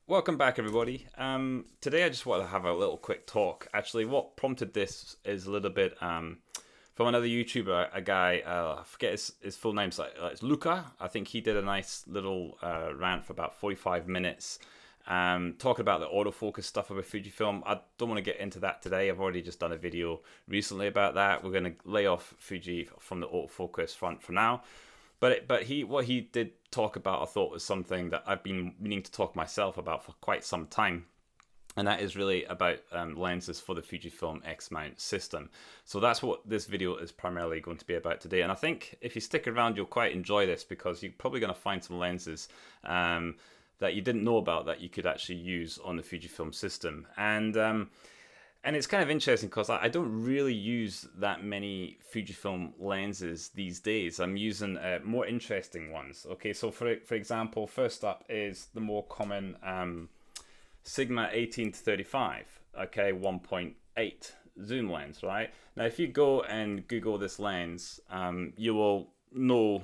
Welcome back, everybody. Today I just want to have a little quick talk. Actually, what prompted this is a little bit from another YouTuber, a guy, I forget his full name, it's Luca. I think he did a nice little rant for about 45 minutes talking about the autofocus stuff with Fujifilm. I don't want to get into that today. I've already just done a video recently about that. We're going to lay off Fuji from the autofocus front for now. But what he did talk about, I thought, was something that I've been meaning to talk myself about for quite some time, and that is really about lenses for the Fujifilm X-mount system. So that's what this video is primarily going to be about today. And I think if you stick around, you'll quite enjoy this because you're probably going to find some lenses that you didn't know about that you could actually use on the Fujifilm system. And it's kind of interesting because I don't really use that many Fujifilm lenses these days. I'm using more interesting ones. Okay, so for example, first up is the more common Sigma 18 to 35. Okay, 1.8 zoom lens, right? Now, if you go and Google this lens, you will know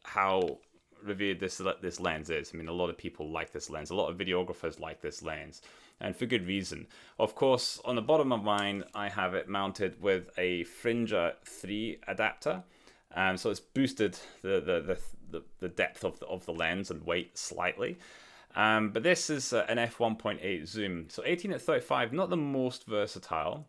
how revered this lens is. I mean, a lot of people like this lens. A lot of videographers like this lens, and for good reason. Of course, on the bottom of mine, I have it mounted with a Fringer 3 adapter. So it's boosted the depth of the lens and weight slightly. But this is an f1.8 zoom. So 18 at 35, not the most versatile.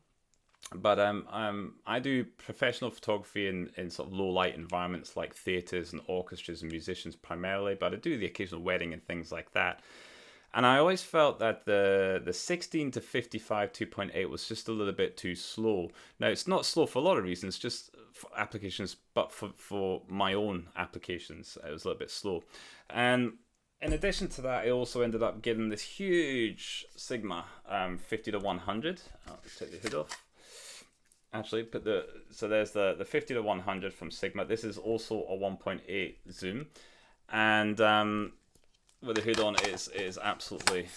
But I do professional photography in sort of low light environments like theaters and orchestras and musicians primarily, but I do the occasional wedding and things like that. And I always felt that the 16 to 55 2.8 was just a little bit too slow. Now, it's not slow for a lot of reasons, just for applications, but for my own applications, it was a little bit slow. And in addition to that, I also ended up getting this huge Sigma 50 to 100. I'll take the hood off. Actually, so there's the 50 to 100 from Sigma. This is also a 1.8 zoom, and with the hood on, is absolutely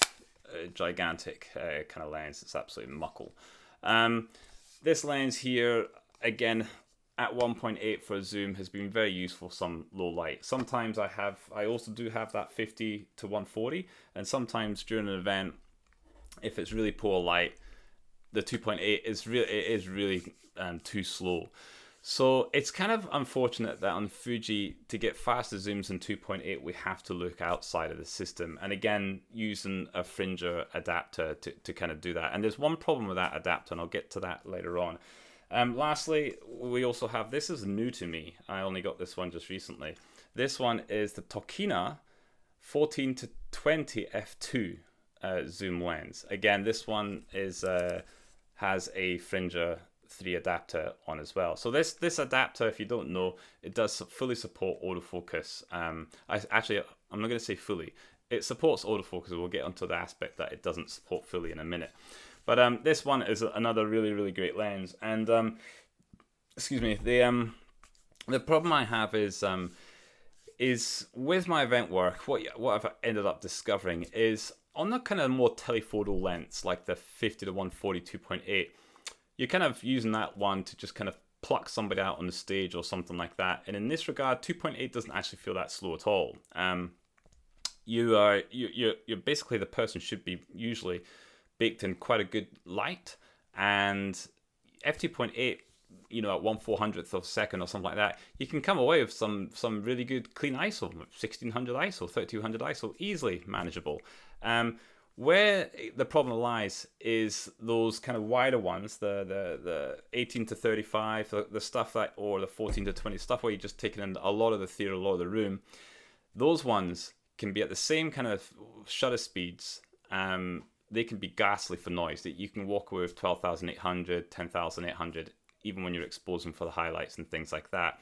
a gigantic kind of lens. It's absolutely muckle. This lens here, again, at 1.8 for a zoom, has been very useful for some low light. Sometimes I also do have that 50 to 140, and sometimes during an event, if it's really poor light, the 2.8 is really too slow. So it's kind of unfortunate that on Fuji, to get faster zooms in 2.8, we have to look outside of the system. And again, using a Fringer adapter to kind of do that. And there's one problem with that adapter, and I'll get to that later on. Lastly, we also have, this is new to me. I only got this one just recently. This one is the Tokina 14 to 20 f2 zoom lens. Again, this one has a Fringer 3 adapter on as well. So this adapter, if you don't know, it does fully support autofocus. I'm not going to say fully. It supports autofocus. We'll get onto the aspect that it doesn't support fully in a minute. But this one is another really, really great lens. And excuse me, the problem I have is with my event work, what I've ended up discovering is on the kind of more telephoto lens, like the 50 to 140 2.8, you're kind of using that one to just kind of pluck somebody out on the stage or something like that. And in this regard, 2.8 doesn't actually feel that slow at all. You're basically, the person should be usually baked in quite a good light, and f2.8, at 1/400th of a second or something like that, you can come away with some really good clean ISO, 1600 ISO, 3200 ISO, easily manageable. Where the problem lies is those kind of wider ones, the 18 to 35, the stuff that, or the 14 to 20 stuff where you're just taking in a lot of the theater, a lot of the room. Those ones can be at the same kind of shutter speeds. They can be ghastly for noise. That you can walk away with 12,800, 10,800, even when you're exposing for the highlights and things like that.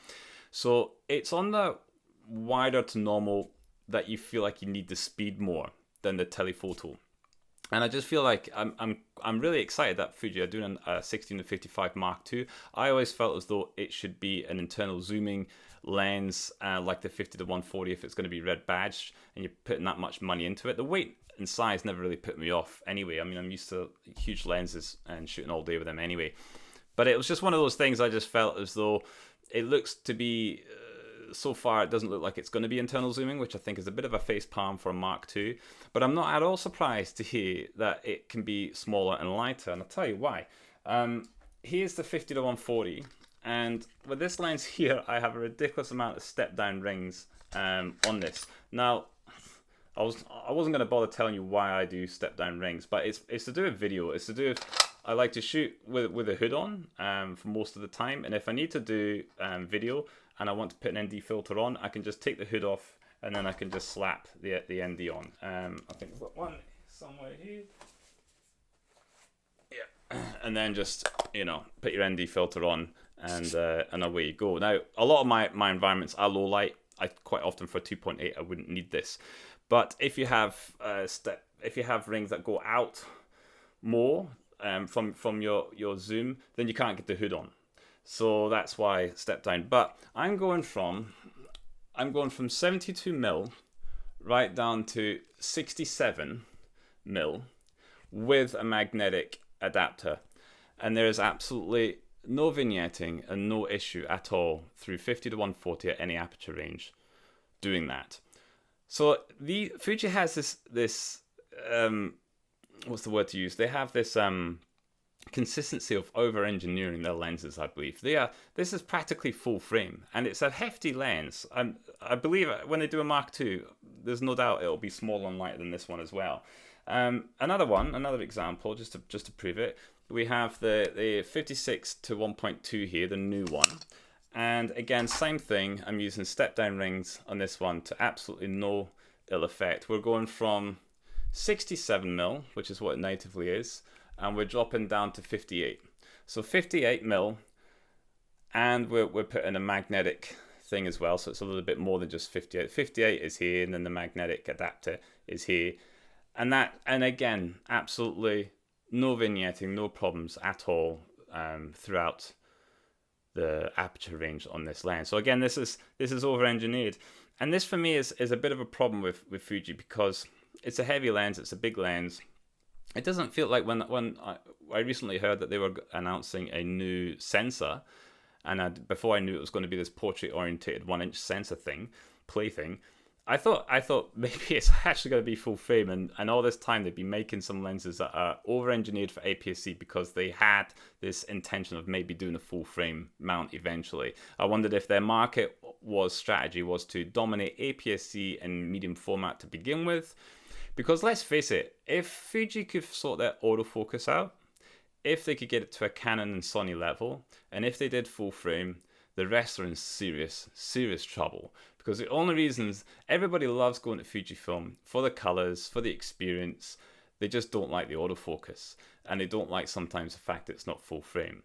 So it's on the wider to normal that you feel like you need the speed more than the telephoto. And I just feel like I'm really excited that Fuji are doing a 16 to 55 Mark II. I always felt as though it should be an internal zooming lens, like the 50 to 140 if it's going to be red badged and you're putting that much money into it. The weight and size never really put me off anyway. I mean, I'm used to huge lenses and shooting all day with them anyway. But it was just one of those things I just felt as though it looks to be so far it doesn't look like it's going to be internal zooming, which I think is a bit of a face palm for a Mark II. But I'm not at all surprised to hear that it can be smaller and lighter, and I'll tell you why. Here's the 50-140, and with this lens here, I have a ridiculous amount of step-down rings on this. Now, I wasn't going to bother telling you why I do step-down rings, but it's to do with video. It's to do with, I like to shoot with a hood on for most of the time, and if I need to do video and I want to put an ND filter on, I can just take the hood off and then I can just slap the ND on. I think I've got one somewhere here. Yeah, and then just, you know, put your ND filter on and away you go. Now, a lot of my environments are low light. I quite often for 2.8 I wouldn't need this, but if you have rings that go out more from your zoom, then you can't get the hood on. So that's why step down. But I'm going from 72mm right down to 67mm with a magnetic adapter, and there is absolutely no vignetting and no issue at all through 50-140 at any aperture range doing that. So the Fuji has this what's the word to use? They have this consistency of over-engineering their lenses, I believe. This is practically full frame, and it's a hefty lens. I believe when they do a Mark II, there's no doubt it'll be smaller and lighter than this one as well. Another example, just to prove it, we have the 56-1.2 here, the new one. And again, same thing, I'm using step-down rings on this one to absolutely no ill effect. We're going from 67mm, which is what it natively is, and we're dropping down to 58. So 58mm, and we're putting a magnetic thing as well, so it's a little bit more than just 58. 58 is here, and then the magnetic adapter is here. And again, absolutely no vignetting, no problems at all throughout the aperture range on this lens. So again, this is over-engineered, and this for me is a bit of a problem with Fuji, because it's a heavy lens, it's a big lens. It doesn't feel like when I recently heard that they were announcing a new sensor, and before I knew it was going to be this portrait-orientated 1-inch sensor plaything, I thought maybe it's actually going to be full frame, and all this time they'd be making some lenses that are over-engineered for APS-C because they had this intention of maybe doing a full frame mount eventually. I wondered if their strategy was to dominate APS-C and medium format to begin with, because let's face it, if Fuji could sort their autofocus out, if they could get it to a Canon and Sony level, and if they did full frame, the rest are in serious trouble. Because the only reasons everybody loves going to Fujifilm for the colors, for the experience, they just don't like the autofocus, and they don't like sometimes the fact that it's not full frame.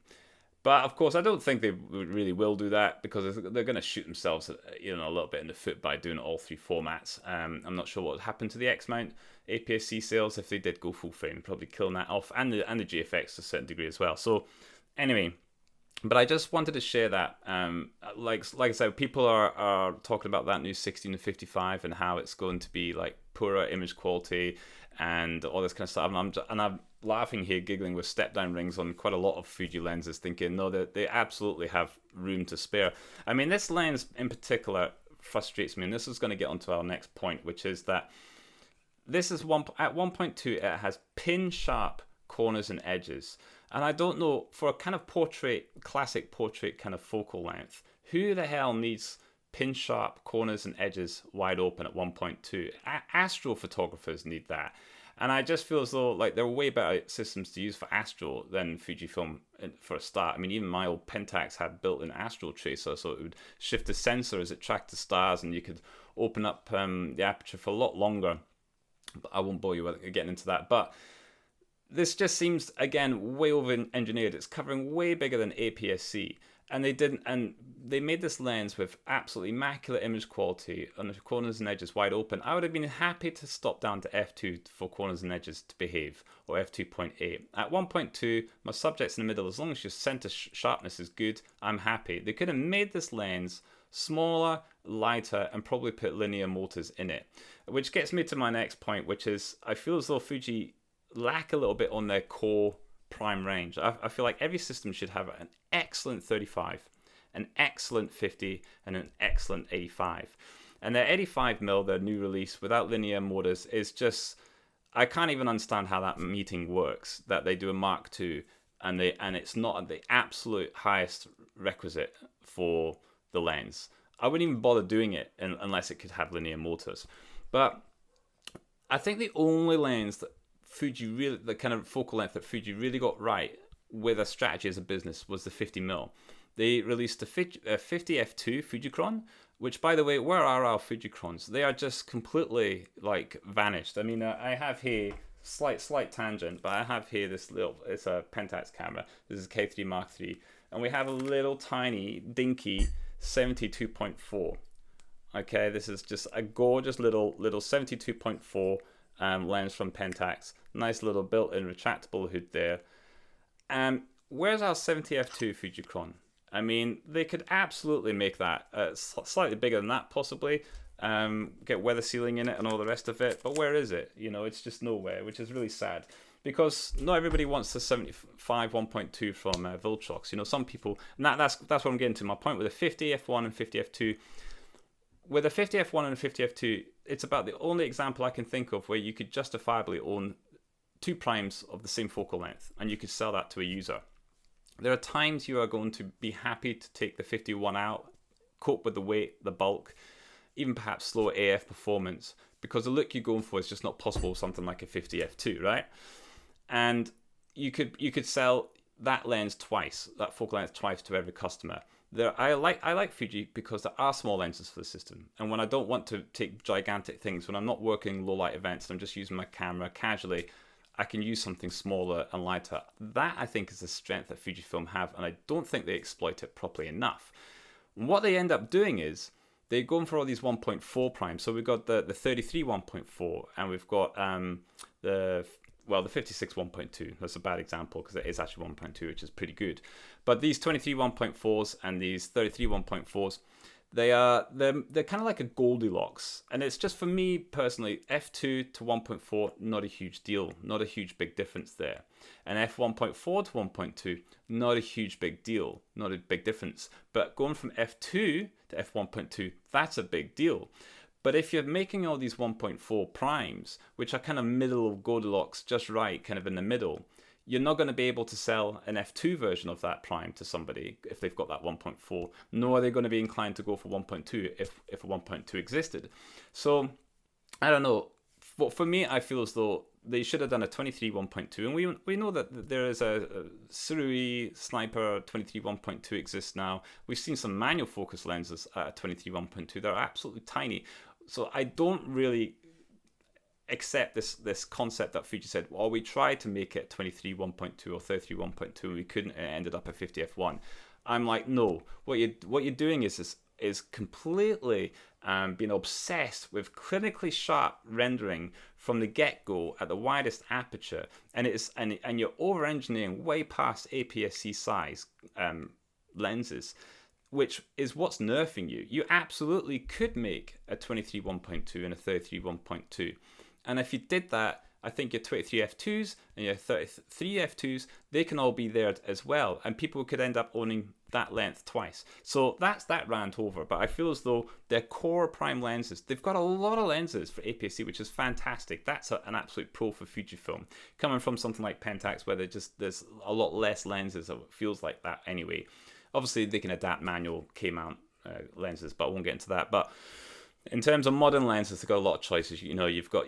But of course, I don't think they really will do that, because they're going to shoot themselves, a little bit in the foot by doing all three formats. I'm not sure what would happen to the X-mount APS-C sales if they did go full frame, probably killing that off, and the GFX to a certain degree as well. So anyway, but I just wanted to share that. Like I said, people are talking about that new 16-55 and how it's going to be like poorer image quality and all this kind of stuff. And I'm laughing here, giggling with step-down rings on quite a lot of Fuji lenses, thinking, no, they absolutely have room to spare. I mean, this lens in particular frustrates me, and this is going to get onto our next point, which is that this is at 1.2, it has pin-sharp corners and edges. And I don't know, for a kind of classic portrait kind of focal length, who the hell needs pin-sharp corners and edges wide open at 1.2? Astrophotographers need that. And I just feel as though like there are way better systems to use for Astro than Fujifilm for a start. I mean, even my old Pentax had built-in Astro tracer, so it would shift the sensor as it tracked the stars, and you could open up the aperture for a lot longer. But I won't bore you with getting into that. But this just seems, again, way over-engineered. It's covering way bigger than APS-C. And they made this lens with absolutely immaculate image quality on the corners and edges wide open. I would have been happy to stop down to f2 for corners and edges to behave, or f2.8. At 1.2, my subject's in the middle. As long as your center sharpness is good, I'm happy. They could have made this lens smaller, lighter, and probably put linear motors in it. Which gets me to my next point, which is I feel as though Fuji lack a little bit on their core prime range. I feel like every system should have an excellent 35, an excellent 50 and an excellent 85. And the 85mm, their new release without linear motors, is just, I can't even understand how that meeting works, that they do a Mark II and it's not at the absolute highest requisite for the lens. I wouldn't even bother doing it unless it could have linear motors. But I think the only lens that Fuji really, the kind of focal length that Fuji really got right with a strategy as a business was the 50mm. They released a 50 f2 Fujicron, which, by the way, where are our Fujicrons? They are just completely like vanished. I mean, I have here slight tangent, but I have here this little, it's a Pentax camera. This is K3 Mark III, and we have a little tiny dinky 72.4. Okay, this is just a gorgeous little 72.4 lens from Pentax. Nice little built-in retractable hood there. Where's our 70 f2 Fujicron? I mean, they could absolutely make that slightly bigger than that, possibly. Get weather sealing in it and all the rest of it. But where is it? You know, it's just nowhere, which is really sad. Because not everybody wants the 75 1.2 from Viltrox. You know, some people, and that's what I'm getting to. My point with the 50 f1 and 50 f2. With a 50 f1 and a 50 f2, it's about the only example I can think of where you could justifiably own two primes of the same focal length, and you could sell that to a user. There are times you are going to be happy to take the 51 out, cope with the weight, the bulk, even perhaps slow AF performance, because the look you're going for is just not possible with something like a 50 f2, right? And you could sell that lens twice, that focal length twice to every customer. I like Fuji because there are small lenses for the system, and when I don't want to take gigantic things, when I'm not working low light events and I'm just using my camera casually, I can use something smaller and lighter. That, I think, is the strength that Fujifilm have, and I don't think they exploit it properly enough. And what they end up doing is they're going for all these 1.4 primes. So we've got the 33 1.4, and we've got the 56 1.2. That's a bad example because it is actually 1.2, which is pretty good. But these 23 1.4s and these 33 1.4s, they're kind of like a Goldilocks. And it's just, for me personally, f2 to 1.4, not a huge deal, not a huge big difference there. And f1.4 to 1.2, not a huge big deal, not a big difference. But going from f2 to f1.2, that's a big deal. But if you're making all these 1.4 primes, which are kind of middle of Goldilocks, just right, kind of in the middle, you're not going to be able to sell an f2 version of that prime to somebody if they've got that 1.4, nor are they going to be inclined to go for 1.2 if a 1.2 existed. So, I don't know. For me, I feel as though they should have done a 23 1.2, and we know that there is a Surui Sniper 23 1.2 exists now. We've seen some manual focus lenses at 23 1.2. They're absolutely tiny. So I don't really accept this concept that Fuji said, well, we tried to make it 23 1.2 or 33 1.2, we couldn't, it ended up at 50 f1. I'm like, no, what you're doing is completely being obsessed with clinically sharp rendering from the get-go at the widest aperture, and you're over-engineering way past APS-C size lenses, which is what's nerfing you. You absolutely could make a 23 1.2 and a 33 1.2. And if you did that, I think your 23 f2s and your 33 f2s, they can all be there as well. And people could end up owning that length twice. So that's that rant over. But I feel as though their core prime lenses, they've got a lot of lenses for APS-C, which is fantastic. That's an absolute pro for Fujifilm. Coming from something like Pentax, where there's a lot less lenses, it feels like that anyway. Obviously, they can adapt manual K-mount lenses, but I won't get into that. But in terms of modern lenses, they've got a lot of choices. You know, you've got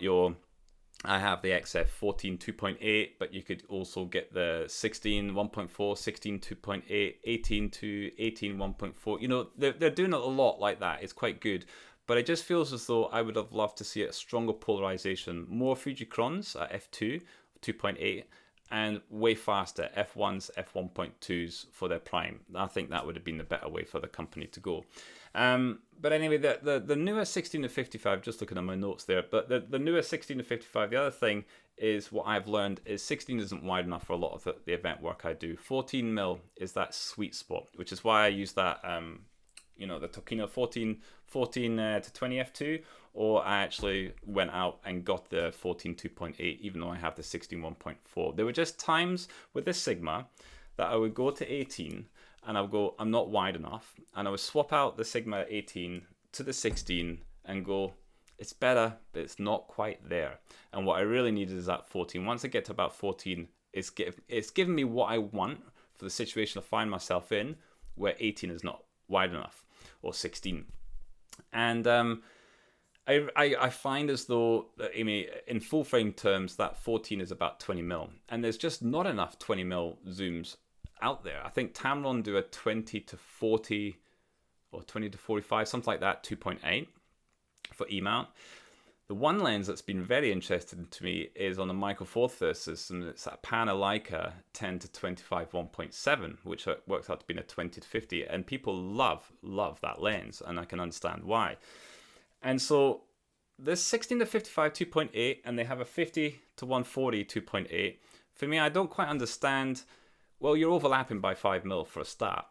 I have the XF 14 2.8, but you could also get the 16 1.4, 16 2.8, 18 to 18 1.4. You know, they're doing a lot like that. It's quite good. But it just feels as though I would have loved to see a stronger polarization, more Fujicrons at f2, 2.8, and way faster f1s, f1.2s for their prime. I think that would have been the better way for the company to go. But anyway, the newer 16 to 55, just looking at my notes there, but the newer 16 to 55, the other thing is what I've learned is 16 isn't wide enough for a lot of the event work I do. 14mm is that sweet spot, which is why I use that, the Tokina 14 to 20 f2, or I actually went out and got the 14 2.8, even though I have the 16 1.4. There were just times with this Sigma that I would go to 18 and I'll go, I'm not wide enough, and I would swap out the Sigma 18 to the 16 and go, it's better, but it's not quite there. And what I really need is that 14. Once I get to about 14, it's giving me what I want for the situation I find myself in, where 18 is not wide enough, or 16. And I find as though, I mean, in full frame terms, that 14 is about 20 mil, and there's just not enough 20 mil zooms out there. I think Tamron do a 20 to 40 or 20 to 45, something like that, 2.8 for E-mount. The one lens that's been very interesting to me is on the Micro Four Thirds system. It's that Panasonic 10 to 25 1.7, which works out to be a 20 to 50, and people love that lens, and I can understand why. And so this 16 to 55 2.8, and they have a 50 to 140 2.8. For me, I don't quite understand. Well, you're overlapping by 5 mil for a start.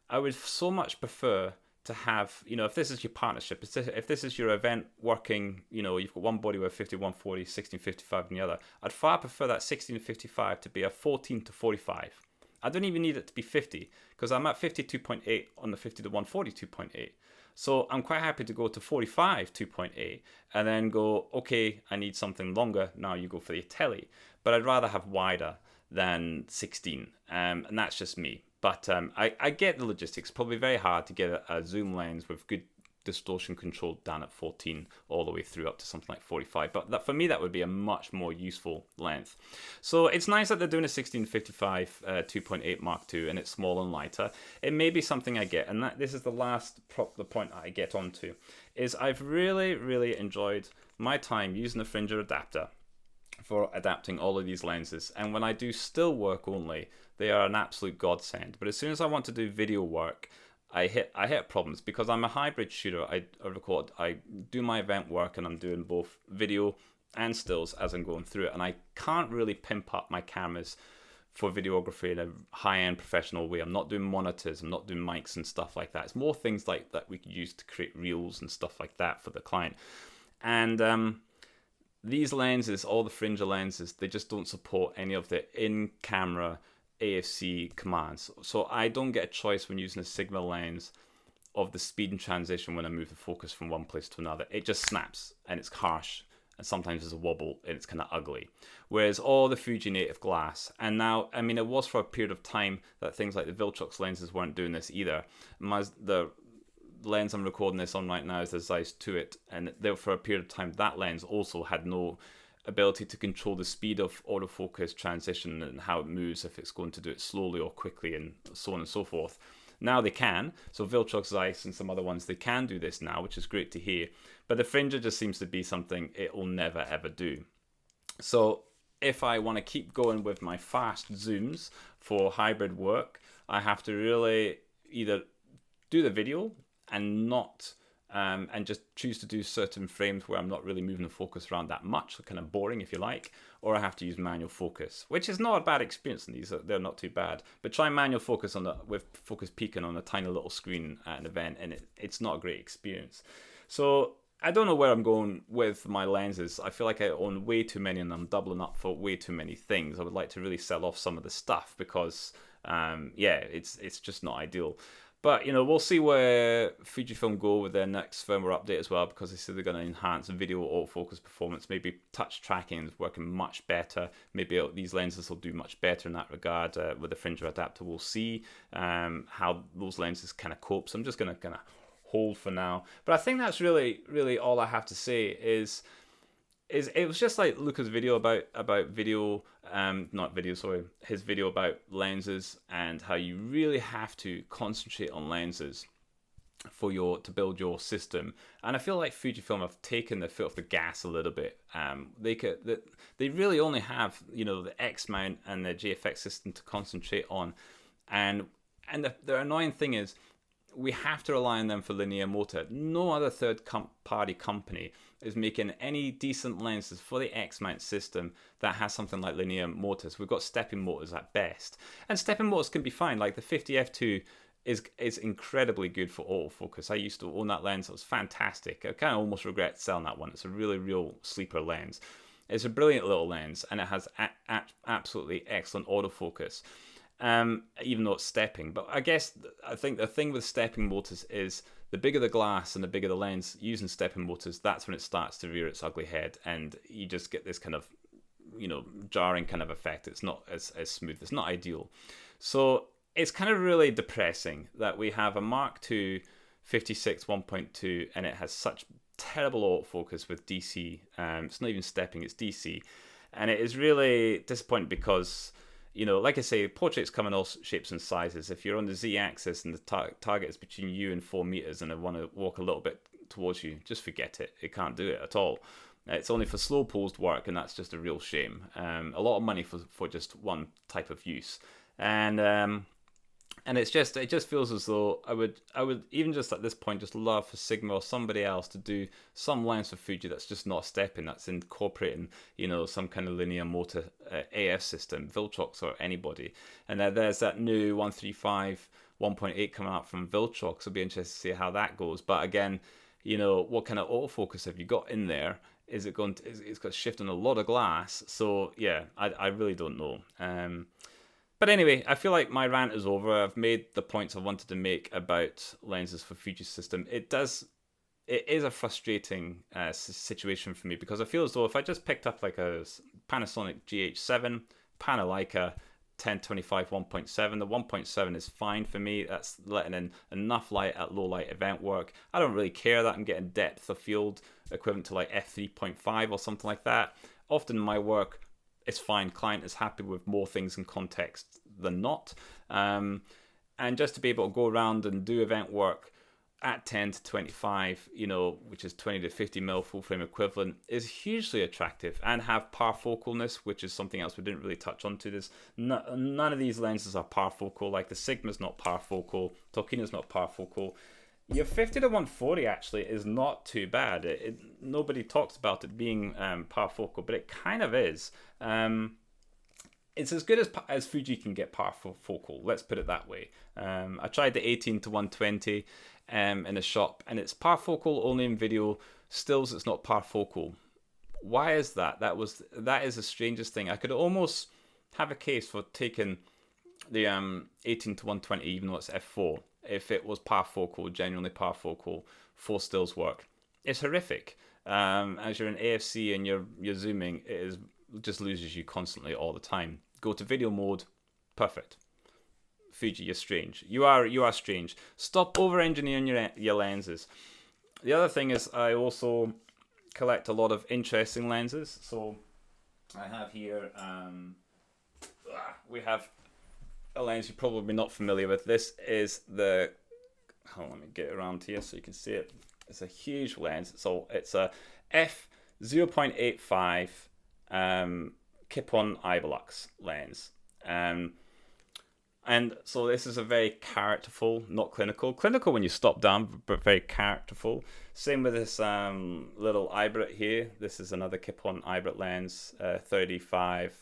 I would so much prefer to have, you know, if this is your partnership, if this is your event working, you know, you've got one body with 50 140, 16 55 in the other, I'd far prefer that 16 to 55 to be a 14 to 45. I don't even need it to be 50, because I'm at 52.8 on the 50 to 140 2.8. So I'm quite happy to go to 45 2.8 and then go, okay, I need something longer. Now you go for the telly. But I'd rather have wider than 16. And that's just me. But I get the logistics. Probably very hard to get a zoom lens with good distortion control down at 14 all the way through up to something like 45. But for me, that would be a much more useful length. So it's nice that they're doing a 1655 2.8 Mark II, and it's small and lighter. It may be something I get, and this is the point I get onto, is I've really enjoyed my time using the Fringer adapter for adapting all of these lenses. And when I do still work only, they are an absolute godsend. But as soon as I want to do video work, I hit problems, because I'm a hybrid shooter. I do my event work, and I'm doing both video and stills as I'm going through it, and I can't really pimp up my cameras for videography in a high-end professional way. I'm not doing monitors, I'm not doing mics and stuff like that. It's more things like that we could use to create reels and stuff like that for the client. And these lenses, all the Fringer lenses, they just don't support any of the in-camera AFC commands. So I don't get a choice when using a Sigma lens of the speed and transition when I move the focus from one place to another. It just snaps, and it's harsh, and sometimes there's a wobble, and it's kind of ugly. Whereas all the Fuji native glass, and now, I mean, it was for a period of time that things like the Viltrox lenses weren't doing this either. The lens I'm recording this on right now is the Zeiss 2it, and there for a period of time that lens also had no ability to control the speed of autofocus transition and how it moves, if it's going to do it slowly or quickly, and so on and so forth. Now they can. So Viltrox, Zeiss, and some other ones, they can do this now, which is great to hear. But the Fringer just seems to be something it will never ever do. So if I want to keep going with my fast zooms for hybrid work, I have to really either do the video and not and just choose to do certain frames where I'm not really moving the focus around that much, so kind of boring if you like, or I have to use manual focus, which is not a bad experience, and they're not too bad. But try manual focus with focus peaking on a tiny little screen at an event, and it's not a great experience. So I don't know where I'm going with my lenses. I feel like I own way too many, and I'm doubling up for way too many things. I would like to really sell off some of the stuff, because it's just not ideal. But, you know, we'll see where Fujifilm go with their next firmware update as well, because they say they're going to enhance video autofocus performance. Maybe touch tracking is working much better. Maybe these lenses will do much better in that regard with the Fringer adapter. We'll see how those lenses kind of cope. So I'm just going to kind of hold for now. But I think that's really all I have to say is it was just like Luca's video about video, his video about lenses, and how you really have to concentrate on lenses to build your system. And I feel like Fujifilm have taken their foot off the gas a little bit. They really only have, you know, the X mount and the JFX system to concentrate on, and the annoying thing is, we have to rely on them for linear motor. No other third-party company is making any decent lenses for the X-mount system that has something like linear motors. We've got stepping motors at best. And stepping motors can be fine. Like the 50f2 is incredibly good for autofocus. I used to own that lens. It was fantastic. I kind of almost regret selling that one. It's a real sleeper lens. It's a brilliant little lens, and it has absolutely excellent autofocus. even though it's stepping. But I think the thing with stepping motors is the bigger the glass and the bigger the lens using stepping motors, that's when it starts to rear its ugly head, and you just get this kind of, jarring kind of effect. It's not as smooth. It's not ideal. So it's kind of really depressing that we have a Mark II 56 1.2 and it has such terrible autofocus with DC. It's not even stepping, it's DC. And it is really disappointing because, like I say, portraits come in all shapes and sizes. If you're on the Z-axis and the target is between you and 4 meters and I want to walk a little bit towards you, just forget it. It can't do it at all. It's only for slow posed work, and that's just a real shame. A lot of money for just one type of use. And it just feels as though I would even just at this point just love for Sigma or somebody else to do some lens for Fuji that's just not stepping, that's incorporating some kind of linear motor AF system, Viltrox or anybody. And there's that new 135 1.8 coming out from Viltrox. It'll be interesting to see how that goes. But again, what kind of autofocus have you got in there? Is it going to? It's got to shift on a lot of glass. So yeah, I really don't know. But anyway, I feel like my rant is over. I've made the points I wanted to make about lenses for Fuji system. It is a frustrating situation for me because I feel as though if I just picked up like a Panasonic GH7, Panasonic 1025 1.7, the 1.7 is fine for me. That's letting in enough light at low light event work. I don't really care that I'm getting depth of field equivalent to like f3.5 or something like that. Often my work is fine. Client is happy with more things in context than not. And just to be able to go around and do event work at 10 to 25, which is 20 to 50 mil full frame equivalent, is hugely attractive, and have parfocalness, which is something else we didn't really touch on to this. None of these lenses are parfocal. Like the Sigma's not parfocal, Tokina's not parfocal. Your 50 to 140 actually is not too bad. Nobody talks about it being parfocal, but it kind of is. It's as good as Fuji can get parfocal. Let's put it that way. I tried the 18 to 120 in a shop, and it's parfocal only in video. Stills, it's not parfocal. Why is that? That is the strangest thing. I could almost have a case for taking the 18 to 120, even though it's f4. If it was parfocal, genuinely parfocal, for stills work, it's horrific. As you're in AFC and you're zooming, just loses you constantly all the time. Go to video mode, perfect. Fuji, you're strange. You are strange. Stop over-engineering your lenses. The other thing is I also collect a lot of interesting lenses. So I have here, we have a lens you're probably not familiar with. This is the, hold on, let me get it around here so you can see it. It's a huge lens. So it's a f0.85 Kipon IBELUX lens. And so this is a very characterful, not clinical. Clinical when you stop down, but very characterful. Same with this little Iberet here. This is another Kipon Iberet lens, 35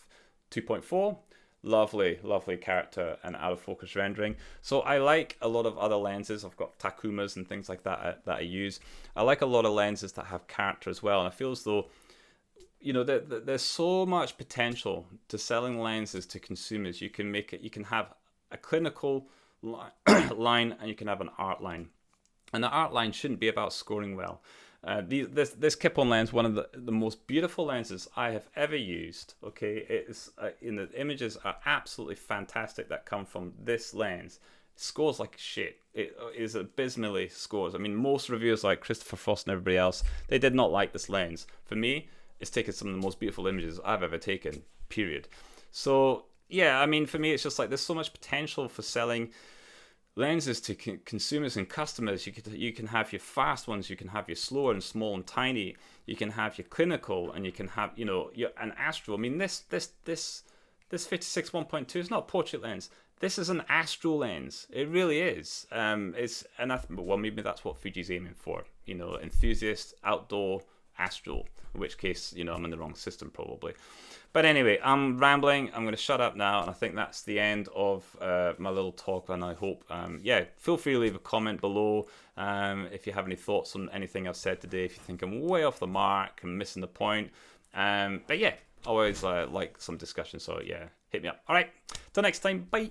2.4. Lovely, lovely character and out of focus rendering. So I like a lot of other lenses. I've got Takumas and things like that that I use. I like a lot of lenses that have character as well. And I feel as though, there's so much potential to selling lenses to consumers. You can have a clinical line and you can have an art line. And the art line shouldn't be about scoring well. This Kipon lens, one of the most beautiful lenses I have ever used. Okay, it's the images are absolutely fantastic that come from this lens. It scores like shit. It is abysmally scores. I mean, most reviewers like Christopher Frost and everybody else, they did not like this lens. For me, it's taken some of the most beautiful images I've ever taken. Period. So yeah, I mean, for me, it's just like there's so much potential for selling lenses to consumers and customers. You can have your fast ones, you can have your slower and small and tiny, you can have your clinical, and you can have an astro. I mean, this 56 1.2 is not a portrait lens. This is an astro lens. It really is. Well, maybe that's what Fuji's aiming for. Enthusiast, outdoor, astro. In which case, I'm in the wrong system probably. But anyway, I'm rambling. I'm going to shut up now, and I think that's the end of my little talk. And I hope, feel free to leave a comment below if you have any thoughts on anything I've said today. If you think I'm way off the mark and missing the point, but yeah, always like some discussion. So yeah, hit me up. All right, till next time. Bye.